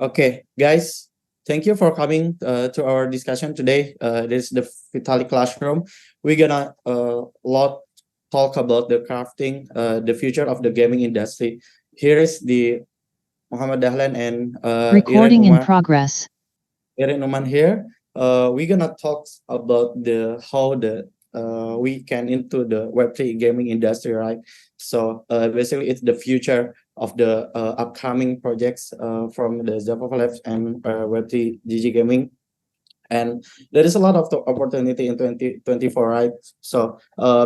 Okay, guys, thank you for coming to our discussion today. This is the Vitalik classroom. We're gonna lot talk about the crafting, the future of the gaming industry. Here is the Muhammad Dahlan and Recording in progress. Iren Oman here. We're gonna talk about the how the we can into the Web3 gaming industry, right? So basically, it's the future of the upcoming projects from the Zapa Labs and Web3 GG Gaming. And there is a lot of the opportunity in 2024, right? So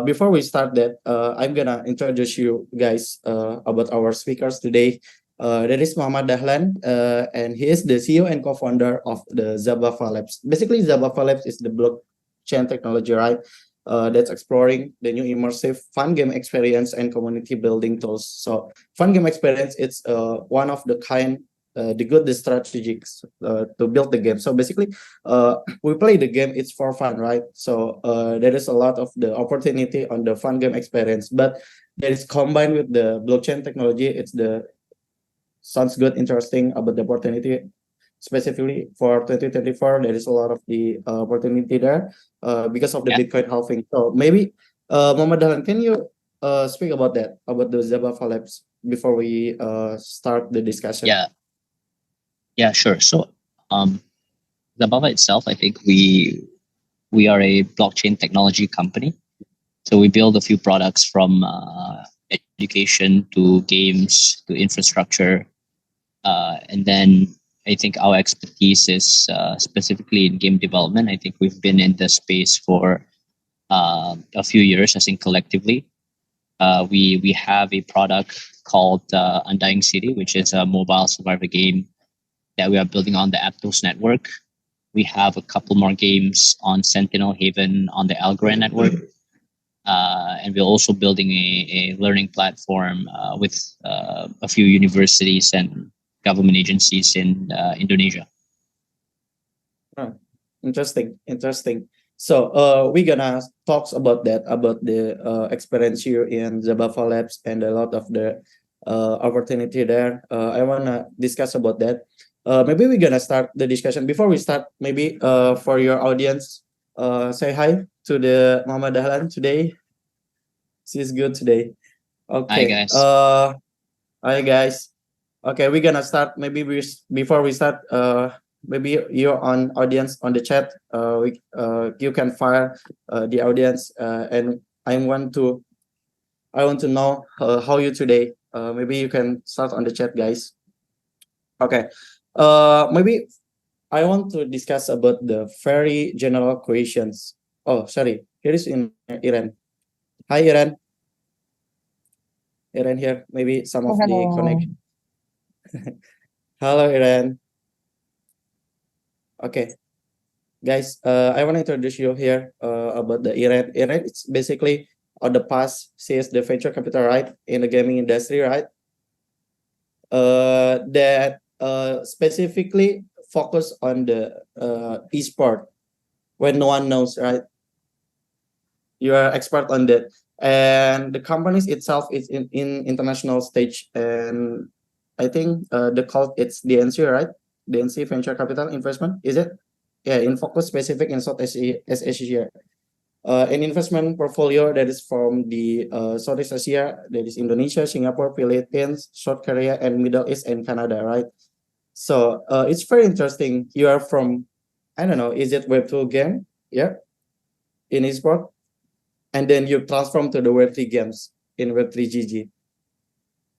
before we start that, I'm gonna introduce you guys about our speakers today. There is Muhammad Dahlan, and he is the CEO and co-founder of the Zabafa Labs. Basically, Zabafa Labs is the blockchain technology, right? That's exploring the new immersive fun game experience and community building tools. So, fun game experience, it's one of the kind, the good, the strategies to build the game. So basically, we play the game, it's for fun, right? So there is a lot of the opportunity on the fun game experience, but that is combined with the blockchain technology. It's the sounds good, interesting about the opportunity. Specifically for 2024, there is a lot of the opportunity there because of the Yeah. Bitcoin halving. So maybe, Muhammad Dahlan, can you speak about that, about the Zabafa Labs before we start the discussion? Yeah, sure. So, Zabava itself, I think we are a blockchain technology company. So we build a few products from education to games to infrastructure, and then I think our expertise is specifically in game development. I think we've been in the space for a few years. I think collectively, we have a product called Undying City, which is a mobile survivor game that we are building on the Aptos network. We have a couple more games on Sentinel Haven on the Algorand network. And we're also building a learning platform with a few universities and government agencies in Indonesia. Interesting. So we're gonna talk about that, about the experience here in Zabafa Labs and a lot of the opportunity there. I wanna discuss about that. Maybe we're gonna start the discussion. Before we start, maybe for your audience, say hi to the Muhammad Dahlan today. She's good today. Okay. Hi, guys. Hi guys. Okay, we're gonna start. Maybe before we start, maybe you're on audience on the chat. You can fire the audience, and I want to know how you today. Maybe you can start on the chat, guys. Okay. Maybe I want to discuss about the very general questions. Oh, sorry. Here is in Iran. Hi, Iran. Iran here. Maybe some of the Hello. connection. Hello, Iran. Okay, guys. I want to introduce you here about the Iran. Iran, it's basically on the past says the venture capital, right, in the gaming industry, right? That specifically focus on the esport when no one knows, right? You are expert on that, and the companies itself is in international stage, and I think the call it's DNC, right? DNC Venture Capital Investment, is it? Yeah, in focus specific in South Asia. An investment portfolio that is from the Southeast Asia, that is Indonesia, Singapore, Philippines, South Korea, and Middle East and Canada, right? So it's very interesting. You are from, I don't know, is it Web2 game? Yeah, in esport, and then you transform to the Web3 games in Web3 GG.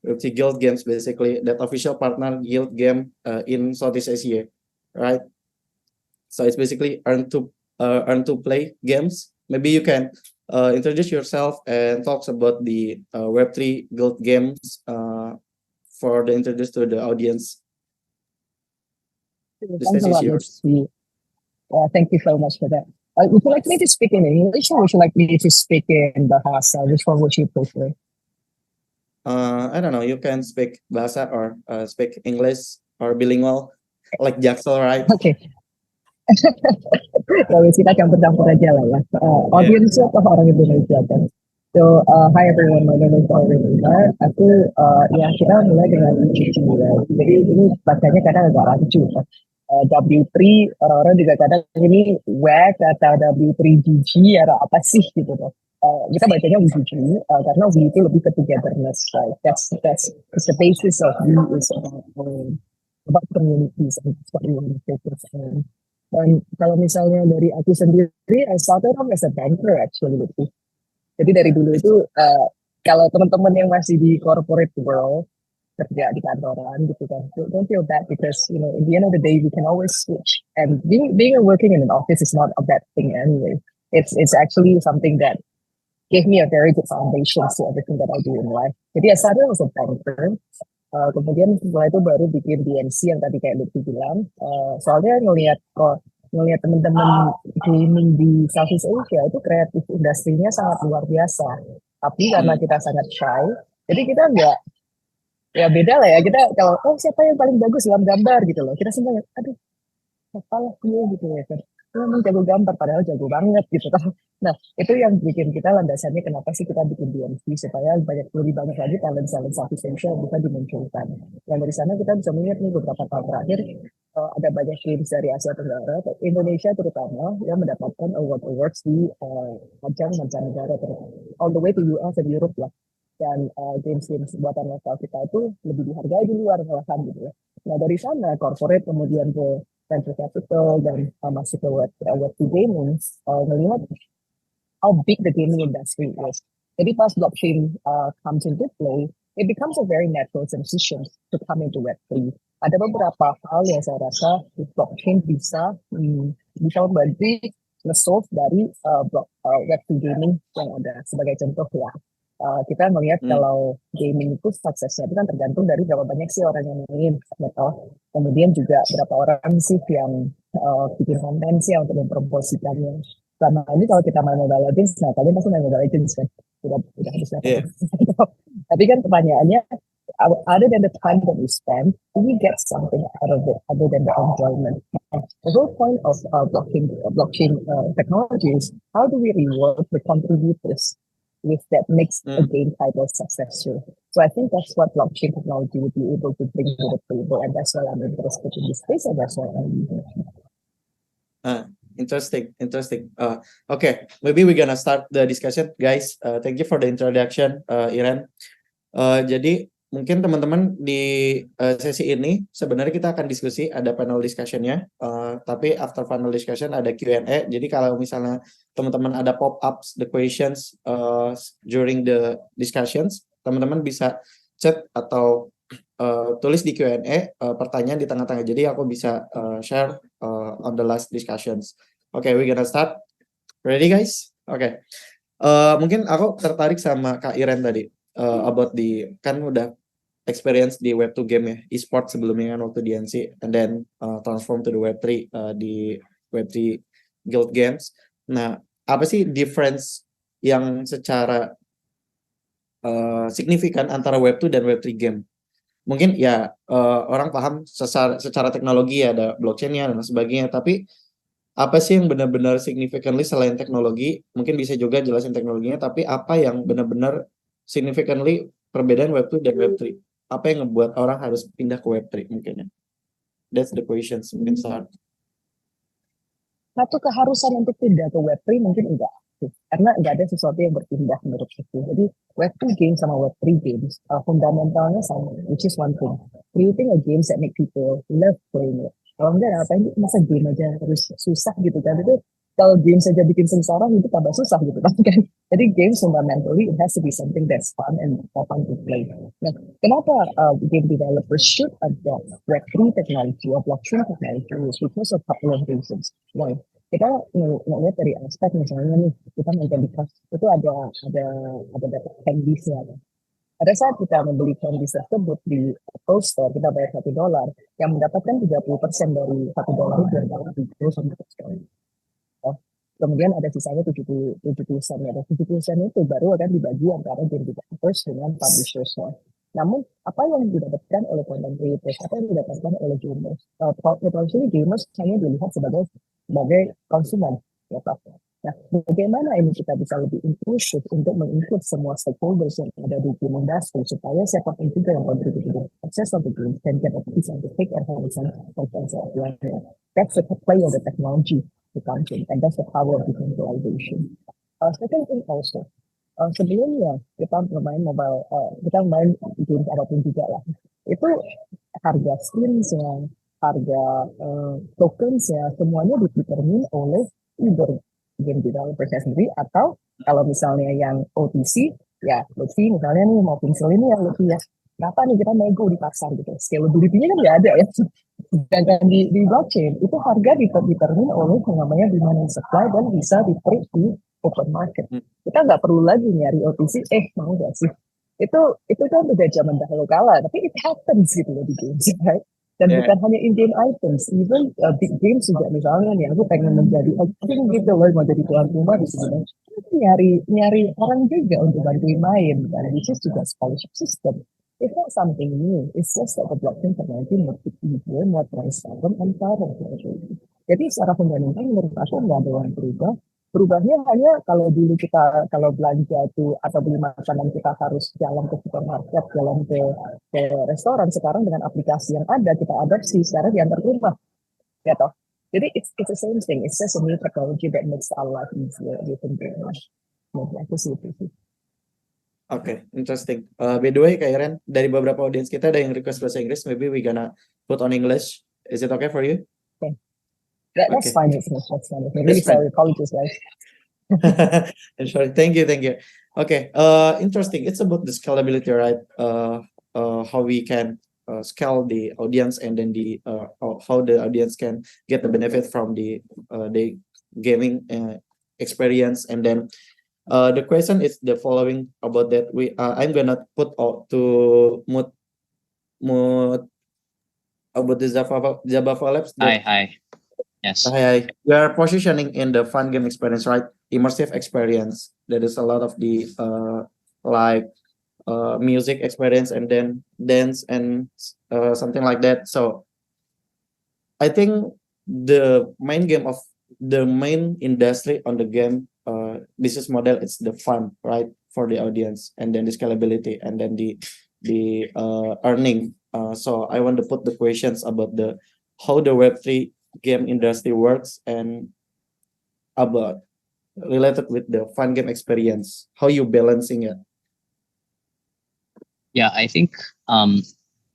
Web3 Guild Games, basically that official partner guild game in Southeast Asia, right? So it's basically earn to play games. Maybe you can introduce yourself and talk about the Web3 Guild Games for the introduce to the audience. The Thanks stage a is lot, yours. Mitzi. Thank you so much for that. Would you like me to speak in English or would you like me to speak in Bahasa? Which one would you prefer? I don't know. You can speak Bahasa or speak English or bilingual, like Jaksel, right? Oke. Ya wes kita campur-campur aja lah ya. Audiensnya apa orang Indonesia kan? So, hi everyone, my name is Berita. Aku, ya kita mulai dengan GG ya. Jadi ini bacanya kadang agak rancu. W3, orang-orang juga kadang ini WAG atau W3GG atau apa sih gitu loh. Kita bacanya WGG karena W itu lebih ke togetherness, right? That's the basis of W is about communities and that's what we want to focus on. Dan kalau misalnya dari aku sendiri, I started off as a banker actually. Jadi dari dulu itu kalau teman-teman yang masih di corporate world kerja di kantoran gitu kan, don't feel bad because you know in the end of the day we can always switch. And being working in an office is not a bad thing anyway. It's actually something that gave me a very good foundation to everything that I do in life. Jadi I started as a banker. Kemudian setelah itu baru bikin DNC yang tadi kayak Lutfi bilang. Soalnya ngelihat teman-teman gaming di Southeast Asia itu kreatif industrinya sangat luar biasa. Tapi karena kita sangat shy, jadi kita nggak, ya beda lah ya, kita kalau siapa yang paling bagus dalam gambar gitu loh, kita semua aduh siapa lah dia gitu ya kan, memang jago gambar padahal jago banget gitu kan. Nah itu yang bikin kita landasannya kenapa sih kita bikin DMC supaya lebih banyak lagi talent Southeast Asia yang bisa dimunculkan. Dan dari sana kita bisa melihat nih beberapa tahun terakhir ada banyak games dari Asia Tenggara, Indonesia terutama yang mendapatkan awards di ajang mancanegara, all the way to US dan Europe lah. Dan games-games buatan lokal kita itu lebih dihargai di luar malahan gitu ya. Nah dari sana corporate kemudian ke venture capital dan masuk ke Web2 gaming, melihat how big the gaming industry is. Jadi pas blockchain comes into play, it becomes a very natural transition to come into Web3. Ada beberapa hal yang saya rasa blockchain bisa membantu nge-solve dari Web2 gaming yang ada. Sebagai contoh ya, kita melihat kalau gaming itu suksesnya itu kan tergantung dari berapa banyak sih orang yang main, gitu. Kemudian juga berapa orang sih yang bikin konten sih untuk mempromosikannya. Selama ini kalau kita main Mobile Legends, nah kalian pasti main Mobile Legends kan, udah habis Yeah. Tapi kan pertanyaannya, other than the time that we spend, do we get something out of it other than the enjoyment? The whole point of blockchain technology is how do we reward the contributors with that makes a game title successful. So I think that's what blockchain technology would be able to bring to the table, and that's why I'm interested in this space, and that's why I'm using it. Interesting. Okay, maybe we're gonna start the discussion, guys. Thank you for the introduction, Iren. Jadi mungkin teman-teman di sesi ini sebenarnya kita akan diskusi, ada panel discussion-nya, tapi after panel discussion ada Q&A. Jadi kalau misalnya teman-teman ada pop-ups the questions during the discussions, teman-teman bisa chat atau tulis di Q&A pertanyaan di tengah-tengah. Jadi aku bisa share on the last discussions. Okay, we're gonna start. Ready guys? Okay. Mungkin aku tertarik sama Kak Iren tadi about kan udah experience di Web2 game ya, e-sport sebelumnya kan waktu di NC, and then transform to the Web3 di Web3 Guild Games. Nah, apa sih difference yang secara signifikan antara Web2 dan Web3 game? Mungkin ya orang paham secara teknologi ya, ada blockchain-nya dan sebagainya, tapi apa sih yang benar-benar significantly selain teknologi? Mungkin bisa juga jelasin teknologinya, tapi apa yang benar-benar significantly perbedaan Web2 dan Web3? Apa yang ngebuat orang harus pindah ke Web3 mungkin ya? That's the questions mungkin start. Satu keharusan untuk pindah ke Web3 mungkin enggak. Karena enggak ada sesuatu yang berpindah menurut aku. Jadi Web2 games sama Web3 games fundamentalnya sama, which is one thing. Creating a games that make people love playing it. Kalau enggak, ngapain masa game aja harus susah gitu kan. Itu kalau game saja bikin sengsara, itu tambah susah gitu kan. Jadi games fundamentally it has to be something that's fun and fun to play. Nah, kenapa game developers should adopt Web3 technology or blockchain technology is because of a couple of reasons. One, kita ngelihat dari aspek misalnya nih, kita main Candy Crush itu ada dapat candies-nya. Pada saat kita membeli candies tersebut di Apple Store, kita bayar $1 yang mendapatkan 30% dari $1 itu adalah 70%. Kemudian ada sisanya 70 sen, ya. 70 sen itu baru akan dibagi antara game developers dengan publishers. Namun apa yang didapatkan oleh content creators, apa yang didapatkan oleh gamers? Potentially gamers hanya dilihat sebagai konsumen, ya Pak. Nah, bagaimana ini kita bisa lebih inklusif untuk menginclude semua stakeholders yang ada di game industri supaya siapapun juga yang kontribusi to the success of the game can get a piece of the cake and have some potential of learning. That's the play of the technology to come in, and that's the power of decentralization. Second thing also, sebelumnya kita bermain mobile, kita main games apapun juga lah. Itu harga skins-nya, harga tokens-nya, semuanya didetermine oleh either game developer sendiri atau kalau misalnya yang OTC ya Lutfi misalnya nih mau pensil ini yang Lutfi ya berapa nih kita nego di pasar gitu, scalability-nya kan nggak ada ya. Sedangkan di blockchain itu harga determine oleh yang namanya demand and supply dan bisa di-trade di open market. Kita nggak perlu lagi nyari OTC, mau nggak sih, itu kan udah zaman dahulu kala, tapi it happens gitu loh di games, right? Dan bukan hanya in-game items, even big games juga misalnya nih, aku pengen menjadi king gitu loh, mau jadi tuan rumah di sini. Nyari orang juga untuk bantuin main, dan which is juga scholarship system. It's not something new, it's just that the blockchain technology makes it easier, more transparent, and fairer. Jadi secara fundamental menurut aku nggak ada yang berubah. Berubahnya hanya kalau dulu kita kalau belanja tuh atau beli makanan kita harus jalan ke supermarket, jalan ke restoran. Sekarang dengan aplikasi yang ada kita adopsi sekarang diantar ke rumah, ya toh. Jadi it's the same thing. It's just a new technology that makes our life easier. Gitu. Aku sih itu sih. Okay, interesting. By the way, Kak Iren, dari beberapa audiens kita ada yang request bahasa Inggris. Maybe we gonna put on English. Is it okay for you? Okay. That's fine. That's fine. Really sorry. Apologies, guys. Sure. Thank you. Okay. Interesting. It's about the scalability, right? How we can scale the audience, and then how the audience can get the benefit from the gaming experience. And then the question is the following about that. I'm gonna put to mute about the Zabava Labs. Hi. Yes. Hi. We are positioning in the fun game experience, right? Immersive experience. There is a lot of the music experience, and then dance and something like that. So I think the main industry on the game business model, it's the fun, right, for the audience, and then the scalability, and then the earning. So I want to put the questions about how the Web3 game industry works, and about related with the fun game experience, how you balancing it. Yeah, I think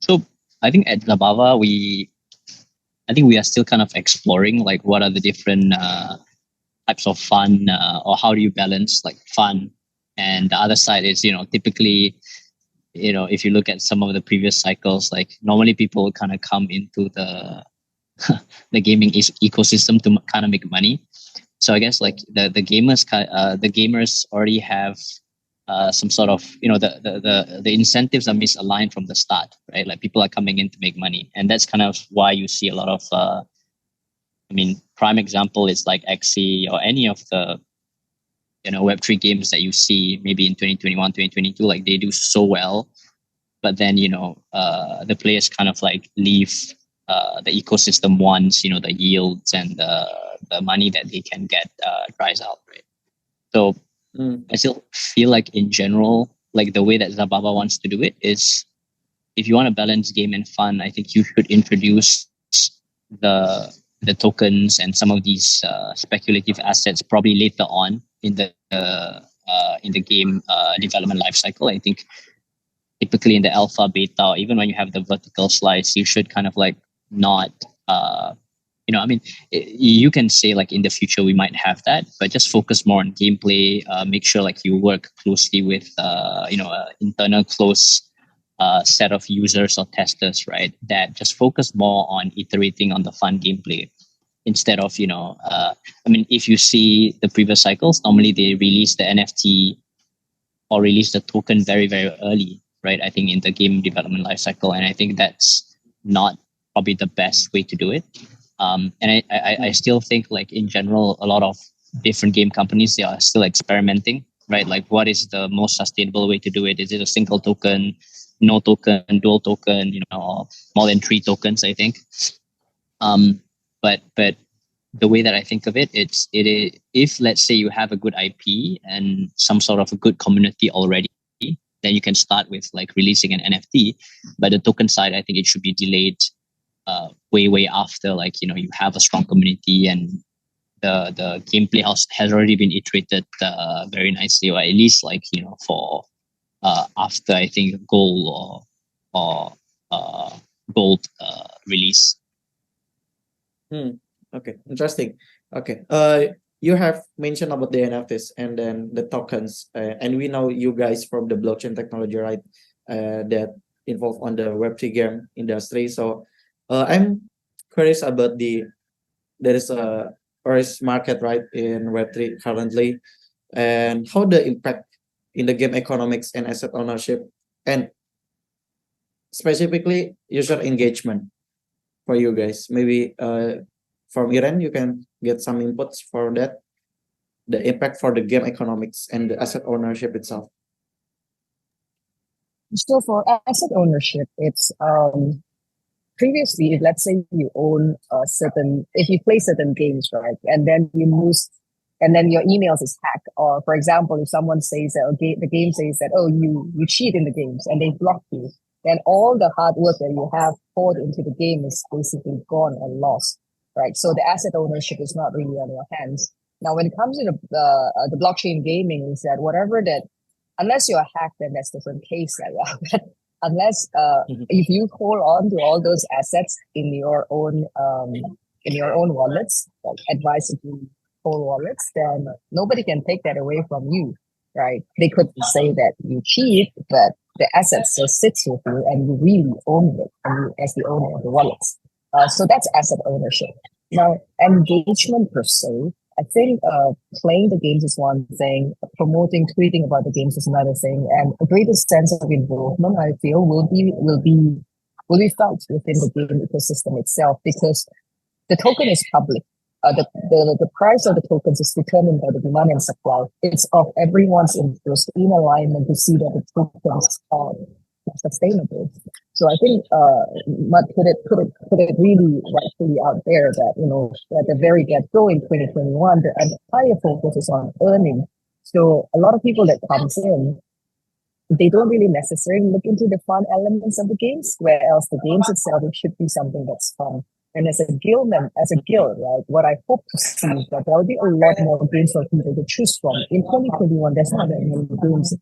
so I think at Zabava we are still kind of exploring like what are the different types of fun, or how do you balance like fun, and the other side is typically if you look at some of the previous cycles, like normally people kind of come into the the gaming ecosystem to kind of make money. So I guess like the gamers already have some sort of the incentives are misaligned from the start, right? Like people are coming in to make money, and that's kind of why you see a lot of prime example is like XC or any of the Web3 games that you see maybe in 2021 2022, like they do so well, but then the players kind of like leave the ecosystem once the yields and the money that they can get dries out, right? So I still feel like in general, like the way that Zababa wants to do it is, if you want to balance game and fun, I think you should introduce the tokens and some of these speculative assets probably later on in the game development lifecycle. I think typically in the alpha, beta, or even when you have the vertical slice, you should kind of like not you can say like in the future we might have that, but just focus more on gameplay. Make sure like you work closely with internal close set of users or testers, right? That just focus more on iterating on the fun gameplay instead of if you see the previous cycles, normally they release the NFT or release the token very, very early, right? I think in the game development lifecycle, and I think that's not probably the best way to do it. And I still think like in general, a lot of different game companies, they are still experimenting, right? Like what is the most sustainable way to do it? Is it a single token, no token, dual token, or more than 3 tokens, I think. But the way that I think of it, if let's say you have a good IP and some sort of a good community already, then you can start with like releasing an NFT. But the token side, I think it should be delayed way after, like, you have a strong community and the gameplay has already been iterated very nicely, or at least like, for after I think gold or gold release. Okay, interesting. Okay, you have mentioned about the NFTs and then the tokens, and we know you guys from the blockchain technology, right? That involved on the Web3 game industry. So, I'm curious about there is a first market, right, in Web3 currently, and how the impact in the game economics and asset ownership, and specifically user engagement for you guys. Maybe from Iran, you can get some inputs for that, the impact for the game economics and the asset ownership itself. So for asset ownership, it's previously, let's say you own if you play certain games, right, and then you lose, and then your emails is hacked, or for example, if someone says that, okay, the game says that, oh, you cheat in the games and they block you, then all the hard work that you have poured into the game is basically gone and lost, right? So the asset ownership is not really on your hands. Now, when it comes to the blockchain gaming, is that whatever that, unless you're hacked, then that's a different case. Right? Unless if you hold on to all those assets in your own wallets, like advisedly hold wallets, then nobody can take that away from you, right? They could say that you cheat, but the asset still sits with you and you really own it, and you, as the owner of the wallets. So that's asset ownership. Now, engagement per se, I think playing the games is one thing, promoting, tweeting about the games is another thing, and a greater sense of involvement, I feel, will be felt within the game ecosystem itself, because the token is public. The price of the tokens is determined by the demand and supply. It's of everyone's interest in alignment to see that the tokens are sustainable. So I think Mud put it really rightfully out there that, at the very get-go in 2021, the entire focus is on earning. So a lot of people that comes in, they don't really necessarily look into the fun elements of the games, whereas the games itself, it should be something that's fun. And as a guild, right, what I hope to see is that there will be a lot more games for people to choose from. In 2021, there's not that many games.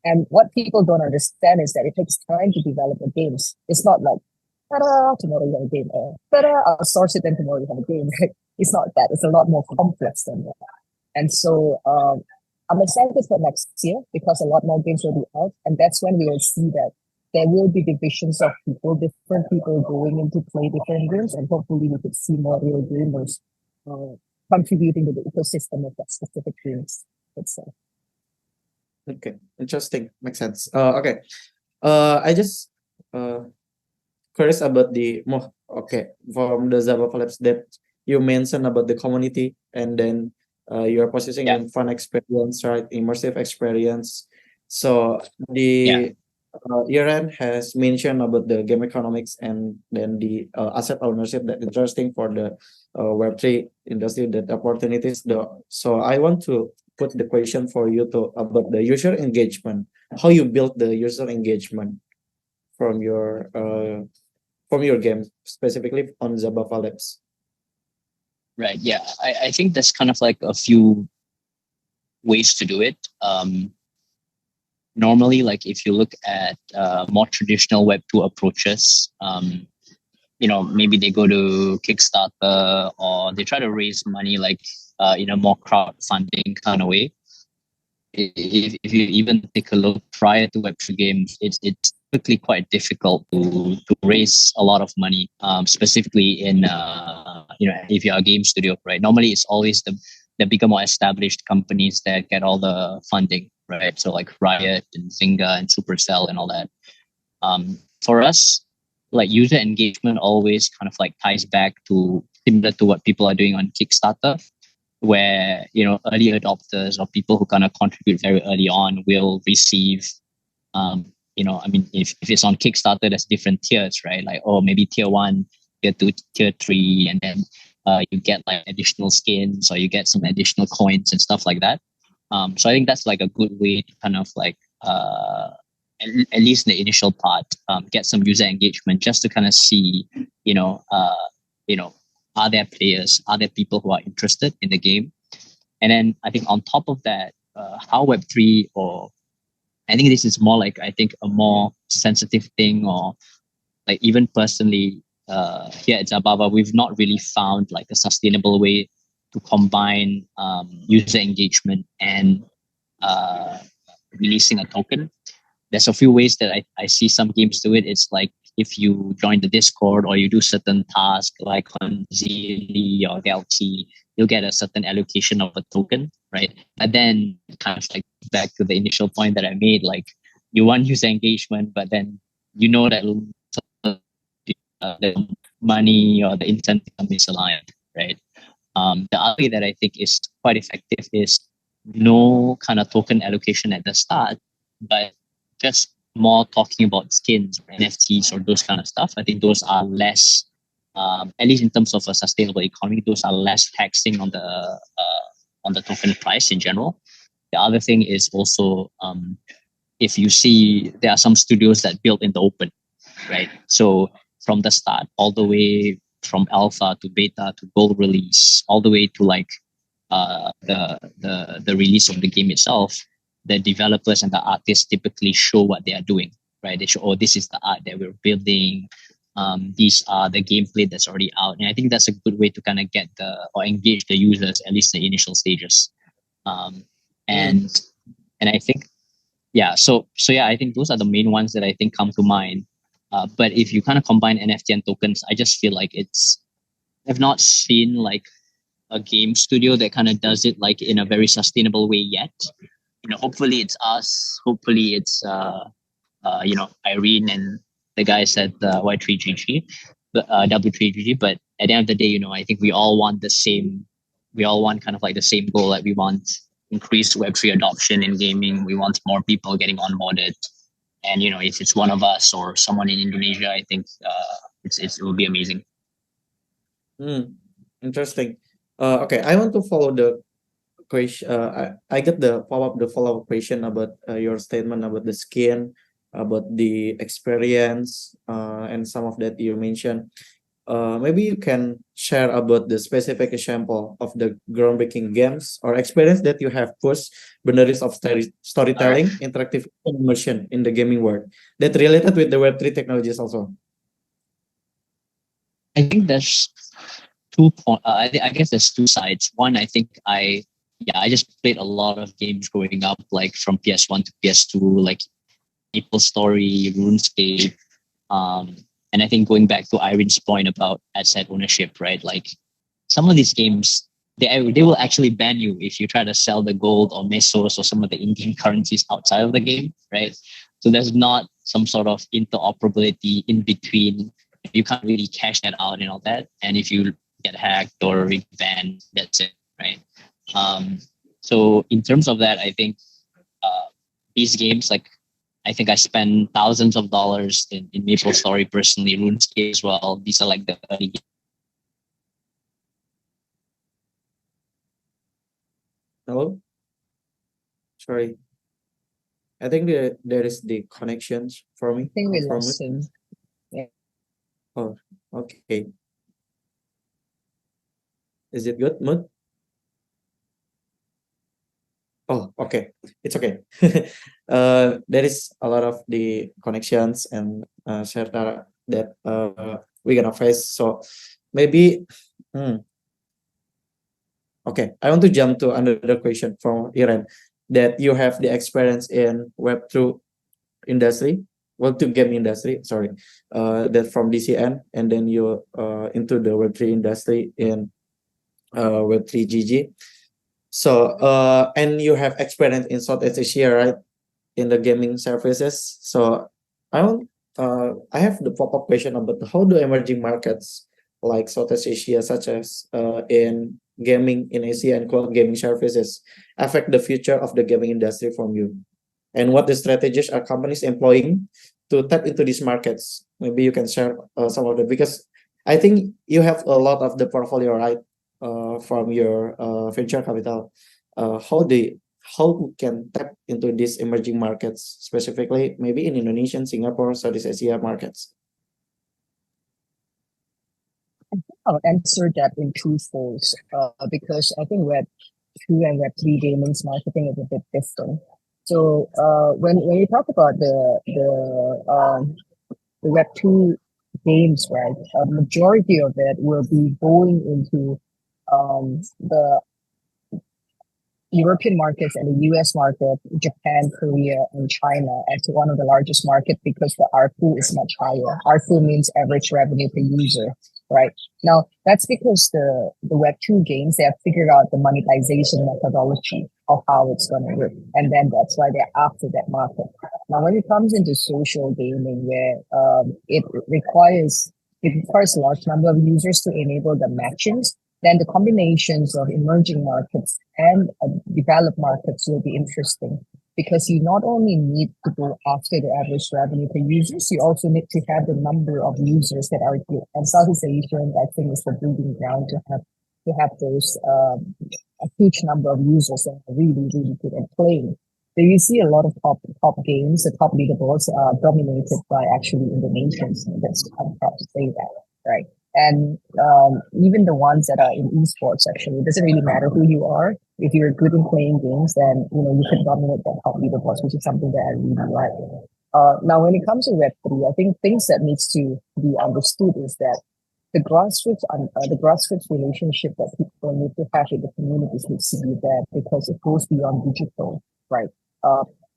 And what people don't understand is that it takes time to develop the games. It's not like, ta-da, tomorrow you have a game. Ta-da, I'll source it and tomorrow you have a game. It's not that. It's a lot more complex than that. And so I'm excited for next year because a lot more games will be out. And that's when we will see that there will be divisions of people, different people going in to play different games. And hopefully we could see more real gamers contributing to the ecosystem of that specific games itself. Okay, interesting. Makes sense. Okay. I just curious about the more, okay, from the Zaba Labs that you mentioned about the community, and then you're positioning in fun experience, right? Immersive experience. So the Iran has mentioned about the game economics and then the asset ownership, that interesting for the Web3 industry, that opportunities. So I want to put the question for you to about the user engagement, how you build the user engagement from your game, specifically on Zabava Labs. Right. Yeah. I think there's kind of like a few ways to do it. Normally, like if you look at more traditional Web2 approaches, maybe they go to Kickstarter or they try to raise money like in a more crowdfunding kind of way. If you even take a look prior to Web3 games, it's typically quite difficult to raise a lot of money, specifically in if you're a game studio, right? Normally, it's always the bigger, more established companies that get all the funding, right? So like Riot and Zynga and Supercell and all that. For us, like user engagement always kind of like ties back to similar to what people are doing on Kickstarter, where early adopters or people who kind of contribute very early on will receive if it's on Kickstarter, there's different tiers, right? Like, maybe tier 1, tier 2, tier 3, and then you get like additional skins or you get some additional coins and stuff like that. So I think that's like a good way to kind of like at least in the initial part, get some user engagement just to kind of see, you know, you know, are there players, are there people who are interested in the game? And then I think on top of that, how Web3, or I think this is more like, I think a more sensitive thing, or like even personally here at Zababa, we've not really found like a sustainable way to combine user engagement and releasing a token. There's a few ways that I see some games do it. It's like if you join the Discord or you do certain tasks like on Zili or Galaxy, you'll get a certain allocation of a token, right? And then kind of like back to the initial point that I made, like you want user engagement, but then you know that the money or the incentive are misaligned, right? The other way that I think is quite effective is no kind of token allocation at the start, but just more talking about skins, NFTs, or those kind of stuff. I think those are less, at least in terms of a sustainable economy, those are less taxing on the token price in general. The other thing is also if you see there are some studios that build in the open, right? So from the start, all the way from alpha to beta to gold release, all the way to like the release of the game itself, the developers and the artists typically show what they are doing, right? They show, oh, this is the art that we're building. These are the gameplay that's already out. And I think that's a good way to kind of get or engage the users, at least the initial stages. And I think, so yeah, I think those are the main ones that I think come to mind. But if you kind of combine NFT and tokens, I just feel like I've not seen like a game studio that kind of does it like in a very sustainable way yet. Hopefully it's us. Hopefully it's Irene and the guys at Y3GG, W3GG. But at the end of the day, I think we all want the same. We all want kind of like the same goal. That we want increased Web3 adoption in gaming. We want more people getting onboarded. And if it's one of us or someone in Indonesia, I think it will be amazing. Interesting. Okay, I want to follow the question. I get the follow-up question about your statement about the skin, about the experience, and some of that you mentioned. Maybe you can share about the specific example of the groundbreaking games or experience that you have pushed boundaries of storytelling, interactive immersion in the gaming world that related with the Web3 technologies also. I think there's 2 points. I guess there's 2 sides. One, I think I just played a lot of games growing up, like from PS1 to PS2, like MapleStory, RuneScape, and I think going back to Irene's point about asset ownership, right? Like some of these games, they will actually ban you if you try to sell the gold or mesos or some of the in-game currencies outside of the game, right? So there's not some sort of interoperability in between. You can't really cash that out and all that. And if you get hacked or banned, that's it, right? So in terms of that, I think these games, like I think I spend thousands of dollars in MapleStory personally, RuneScape as well. These are like the early games. Hello? Sorry. I think there is the connections for me. I think we lost him. Yeah. Oh, okay. Is it good, Mood? Oh, okay. It's okay. There is a lot of the connections and serta that we're gonna face. So maybe, okay. I want to jump to another question from Iren, that you have the experience in Web2 industry, Web2 game industry. Sorry, that from DCN, and then you into the Web3 industry in Web3GG. So, and you have experience in Southeast Asia, right? In the gaming services. So, I have the pop-up question about how do emerging markets like Southeast Asia, such as in gaming in Asia and cloud gaming services, affect the future of the gaming industry from you? And what the strategies are companies employing to tap into these markets? Maybe you can share some of them, because I think you have a lot of the portfolio, right? From your venture capital. How we can tap into these emerging markets, specifically maybe in Indonesian, Singapore, Southeast Asia markets? I'll answer that in two folds, because I think Web 2 and Web 3 gaming's marketing is a bit different. So when you talk about the Web 2 games, right, a majority of it will be going into the European markets and the US market, Japan, Korea, and China as one of the largest market because the ARPU is much higher. ARPU means average revenue per user, right? Now, that's because the Web 2 games, they have figured out the monetization methodology of how it's going to work. And then that's why they're after that market. Now, when it comes into social gaming, where it requires a large number of users to enable the matchings, then the combinations of emerging markets and developed markets will be interesting because you not only need to go after the average revenue per users, you also need to have the number of users that are good. And Southeast Asia, I think, is the breeding ground to have those a huge number of users that are really, really good at playing. So you see a lot of top games, the top leaderboards are dominated by actually Indonesians. I'm proud to say that, right? And even the ones that are in esports, actually, it doesn't really matter who you are. If you're good in playing games, then you can dominate that top leaderboards, which is something that I really like. Now, when it comes to Web 3, I think things that needs to be understood is that the grassroots relationship that people need to have with the communities needs to be there because it goes beyond digital, right?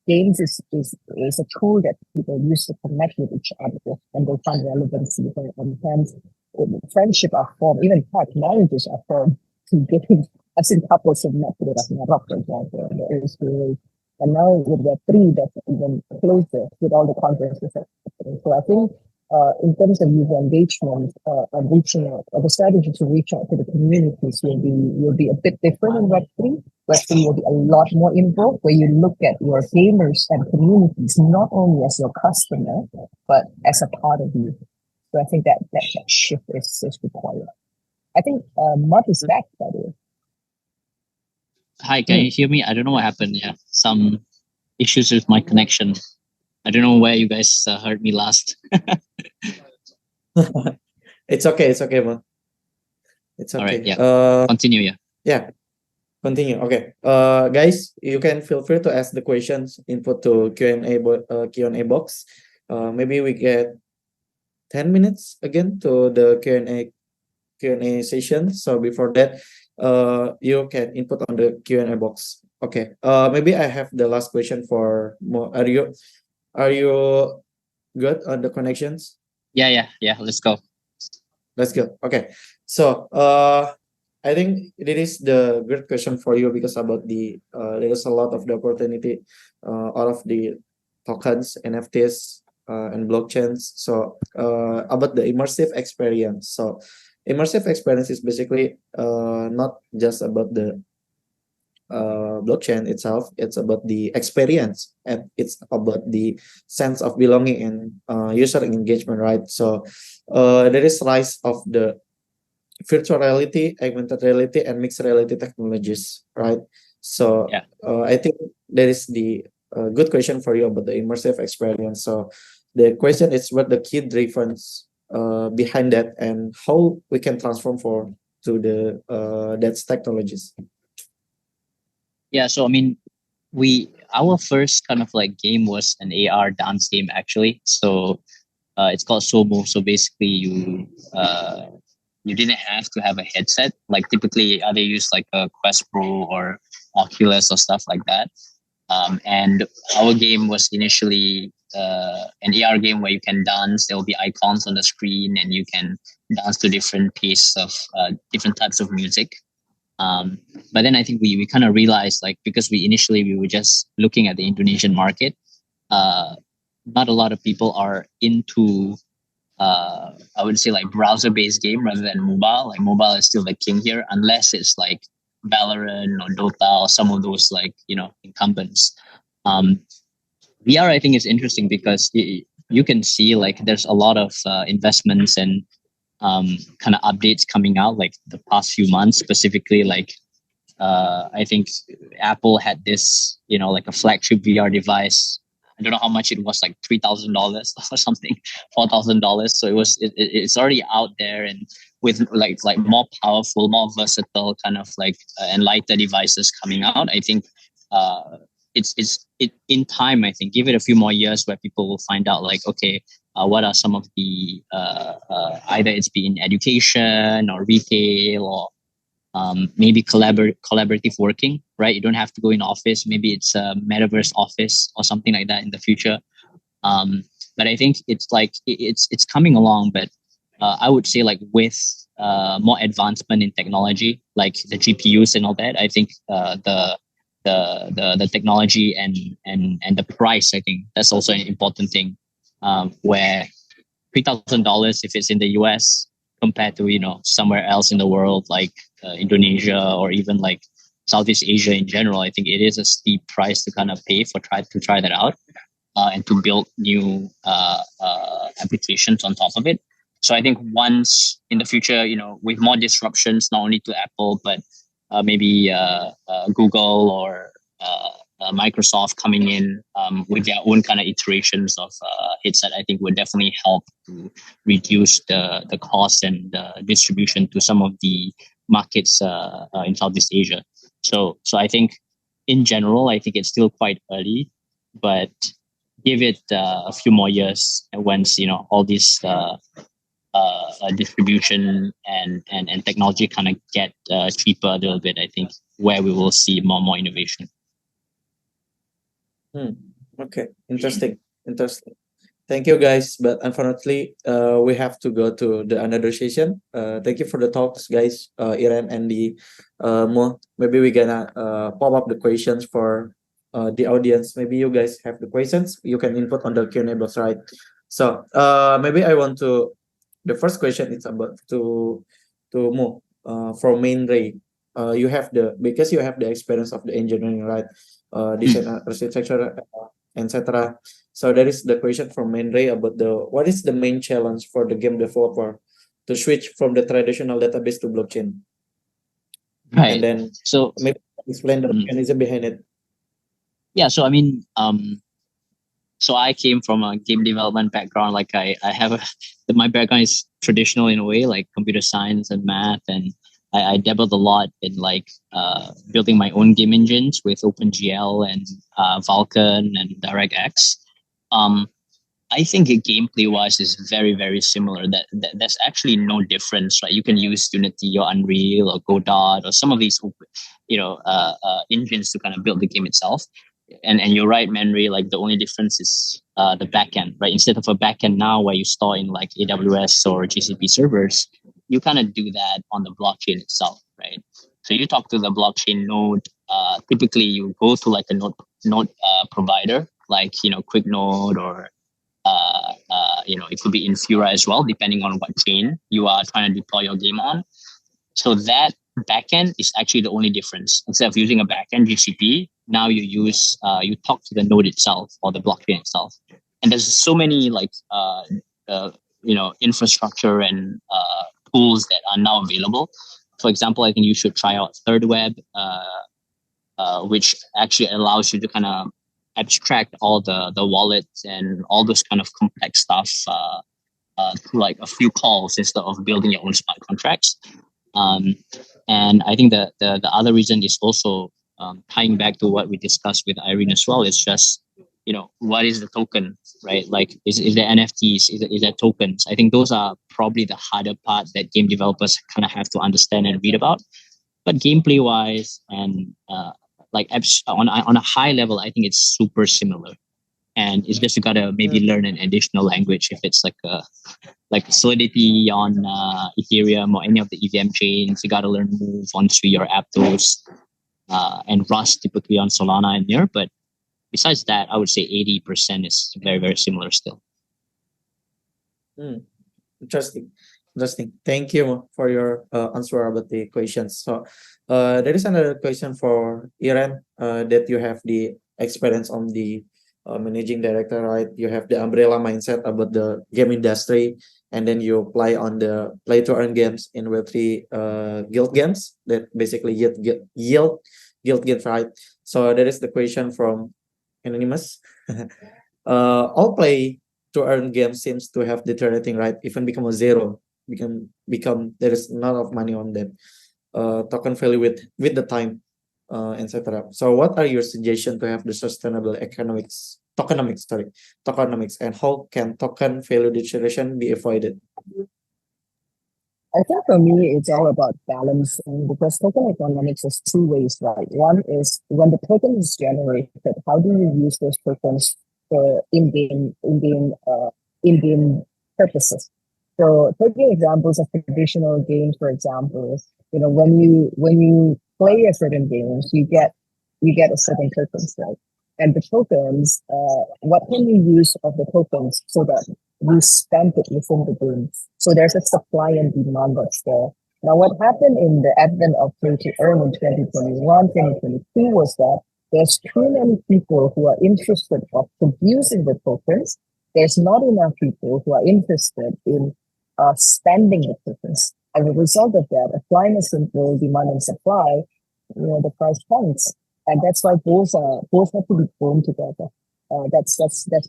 Games is a tool that people use to connect with each other and they find relevancy and hence friendship are formed, even in fact marriages are formed through games. I've seen couples have met with Ragnarok, for example, and it is really, and now with Web 3 that's even closer with all the conferences that are happening. So I think in terms of user engagement and reaching out, the strategy to reach out to the communities will be a bit different in Web 3. Web 3 will be a lot more involved, where you look at your gamers and communities not only as your customer, but as a part of you. So I think that shift is required. I think Mud is back, by the way. Hi, can you hear me? I don't know what happened. Yeah, some issues with my connection. I don't know where you guys heard me last. It's okay, man. It's okay. All right, yeah. Continue, yeah. Yeah, continue. Okay. Guys, you can feel free to ask the questions, input to Q&A box. Maybe we get 10 minutes again to the Q&A session. So before that, you can input on the Q&A box. Okay. Maybe I have the last question for Mo. Are you good on the connections? Yeah. Let's go. Okay. So I think it is the great question for you because about there is a lot of the opportunity out of the tokens, NFTs, and blockchains. So about the immersive experience. So immersive experience is basically not just about the blockchain itself. It's about the experience and it's about the sense of belonging and user engagement, right? So there is rise of the virtual reality, augmented reality, and mixed reality technologies, right? So Yeah. I think there is the good question for you about the immersive experience. So the question is what the key drivers behind that and how we can transform to the that's technologies. Yeah, so I mean, our first kind of like game was an AR dance game actually. So it's called Somo. So basically, you didn't have to have a headset. Like typically, they use like a Quest Pro or Oculus or stuff like that. And our game was initially an AR game where you can dance. There will be icons on the screen, and you can dance to different pace of different types of music. But then I think we kind of realized, like, because we were just looking at the Indonesian market, not a lot of people are into I would say like browser based game rather than mobile. Like mobile is still the king here, unless it's like Valorant or Dota or some of those like incumbents. VR I think is interesting because you can see like there's a lot of investments and kind of updates coming out, like the past few months, specifically like I think Apple had this, like a flagship VR device. I don't know how much it was, like $3,000 or something, $4,000. So it's already out there, and with like more powerful, more versatile kind of like and lighter devices coming out. I think it's in time. I think give it a few more years where people will find out like, okay, what are some of the either it's been education or retail or maybe collaborative working, right? You don't have to go in office. Maybe it's a metaverse office or something like that in the future. But I think it's like it's coming along. But I would say like with more advancement in technology, like the GPUs and all that, I think the technology and the price, I think that's also an important thing. Where $3,000 if it's in the US compared to somewhere else in the world like Indonesia or even like Southeast Asia in general, I think it is a steep price to kind of pay to try that out and to build new applications on top of it. So I think once in the future, with more disruptions, not only to Apple but maybe Google or Microsoft coming in with their own kind of iterations of headset, I think would definitely help to reduce the cost and distribution to some of the markets in Southeast Asia. So I think in general, I think it's still quite early, but give it a few more years, and once all these distribution and technology kind of get cheaper a little bit, I think where we will see more innovation. Okay, interesting. Thank you, guys. But unfortunately, we have to go to the another session. Thank you for the talks, guys. Iran and the Mo. Maybe we're gonna pop up the questions for the audience. Maybe you guys have the questions. You can input on the Q&A box, right? So maybe I want to. The first question is about to Mo. For main Ray. Because you have the experience of the engineering, right? Design architecture, etc. So that is the question from Menray about what is the main challenge for the game developer to switch from the traditional database to blockchain? Right. And then so maybe explain the mechanism behind it. Yeah. So I mean, so I came from a game development background. Like I have my background is traditional in a way, like computer science and math, and I dabbled a lot in like building my own game engines with OpenGL and Vulkan and DirectX. I think gameplay wise is very, very similar. There's actually no difference, right? You can use Unity or Unreal or Godot or some of these, engines to kind of build the game itself. And you're right, Manry, like the only difference is the backend, right? Instead of a backend now where you store in like AWS or GCP servers, you kind of do that on the blockchain itself, right? So you talk to the blockchain node. Typically, you go to like a node provider, like QuickNode or it could be Infura as well, depending on what chain you are trying to deploy your game on. So that backend is actually the only difference. Instead of using a backend GCP, now you talk to the node itself or the blockchain itself. And there's so many like infrastructure and tools that are now available. For example, I think you should try out ThirdWeb, which actually allows you to kind of abstract all the wallets and all this kind of complex stuff through like a few calls instead of building your own smart contracts. And I think the other reason is also tying back to what we discussed with Irene as well. Is just what is the token, right? Like is there NFTs? Is there tokens? I think those are probably the harder part that game developers kind of have to understand and read about. But gameplay wise and on a high level, I think it's super similar. And it's just you gotta maybe learn an additional language if it's like Solidity on Ethereum or any of the EVM chains. You gotta learn Move onto your Aptos, and Rust typically on Solana and Near. But besides that, I would say 80% is very, very similar still. Interesting. Thank you for your answer about the questions. So there is another question for Iran that you have the experience on the managing director, right? You have the umbrella mindset about the game industry, and then you apply on the play to earn games in Web3 guild games that basically yield games, right? So that is the question from Anonymous. All play to earn games seems to have deteriorating, right? Even become a zero, become there is not of money on them. Token value with the time, etc. So, what are your suggestions to have the sustainable tokenomics, and how can token value deterioration be avoided? I think for me, it's all about balancing because token economics is two ways, right? One is when the token is generated, how do you use those tokens for in-game purposes? So taking examples of traditional games, for example, when you play a certain games, you get a certain tokens, right? And the tokens, what can you use of the tokens so that you spend it within the game? So there's a supply and demand that's there. Now, what happened in the advent of play to earn in 2021, 2022 was that there's too many people who are interested of producing the tokens. There's not enough people who are interested in spending the tokens. As a result of that, applying a simple demand and supply, the price points, and that's why both have to be thrown together. That's